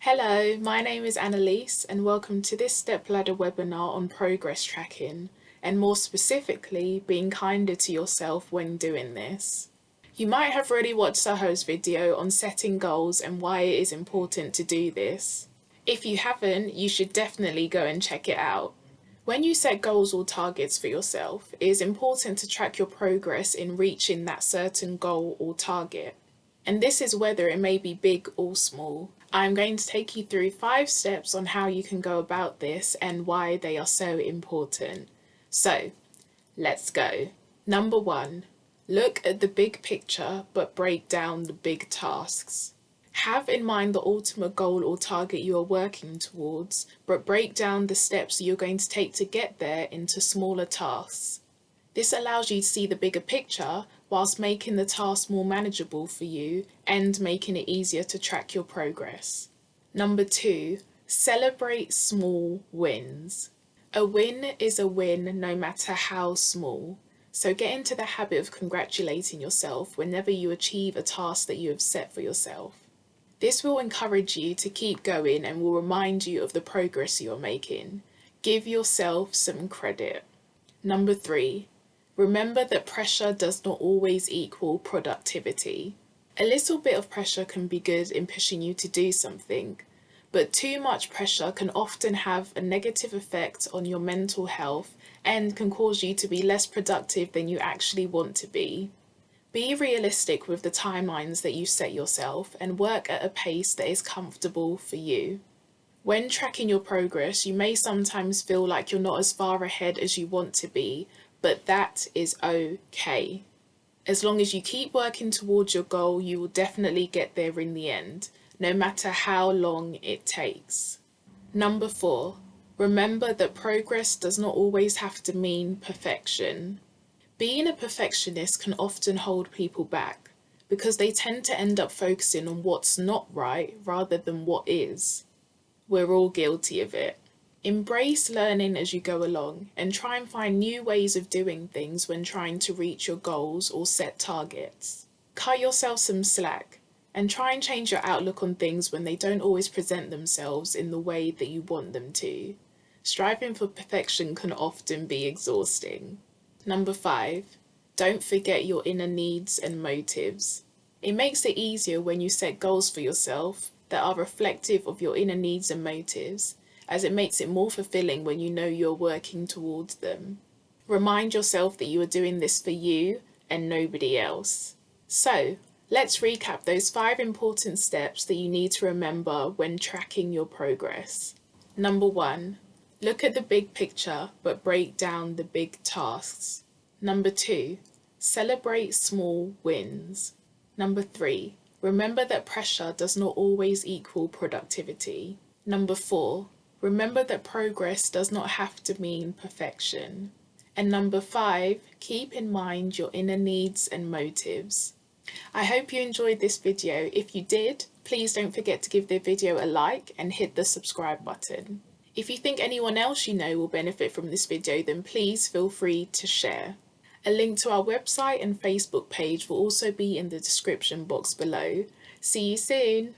Hello, my name is Annalise and welcome to this stepladder webinar on progress tracking and more specifically being kinder to yourself when doing this. You might have already watched Saho's video on setting goals and why it is important to do this. If you haven't, you should definitely go and check it out. When you set goals or targets for yourself, it is important to track your progress in reaching that certain goal or target. And this is whether it may be big or small. I'm going to take you through 5 steps on how you can go about this and why they are so important. So, let's go. Number 1, look at the big picture but break down the big tasks. Have in mind the ultimate goal or target you are working towards, but break down the steps you're going to take to get there into smaller tasks. This allows you to see the bigger picture whilst making the task more manageable for you and making it easier to track your progress. Number 2, celebrate small wins. A win is a win no matter how small. So get into the habit of congratulating yourself whenever you achieve a task that you have set for yourself. This will encourage you to keep going and will remind you of the progress you are making. Give yourself some credit. Number 3, remember that pressure does not always equal productivity. A little bit of pressure can be good in pushing you to do something, but too much pressure can often have a negative effect on your mental health and can cause you to be less productive than you actually want to be. Be realistic with the timelines that you set yourself and work at a pace that is comfortable for you. When tracking your progress, you may sometimes feel like you're not as far ahead as you want to be, but that is okay. As long as you keep working towards your goal, you will definitely get there in the end, no matter how long it takes. Number 4, remember that progress does not always have to mean perfection. Being a perfectionist can often hold people back because they tend to end up focusing on what's not right rather than what is. We're all guilty of it. Embrace learning as you go along and try and find new ways of doing things when trying to reach your goals or set targets. Cut yourself some slack and try and change your outlook on things when they don't always present themselves in the way that you want them to. Striving for perfection can often be exhausting. Number 5, don't forget your inner needs and motives. It makes it easier when you set goals for yourself that are reflective of your inner needs and motives, as it makes it more fulfilling when you know you're working towards them. Remind yourself that you are doing this for you and nobody else. So, let's recap those 5 important steps that you need to remember when tracking your progress. Number 1, look at the big picture but break down the big tasks. Number 2, celebrate small wins. Number 3, remember that pressure does not always equal productivity. Number 4, remember that progress does not have to mean perfection. And number 5, keep in mind your inner needs and motives. I hope you enjoyed this video. If you did, please don't forget to give the video a like and hit the subscribe button. If you think anyone else you know will benefit from this video, then please feel free to share. A link to our website and Facebook page will also be in the description box below. See you soon!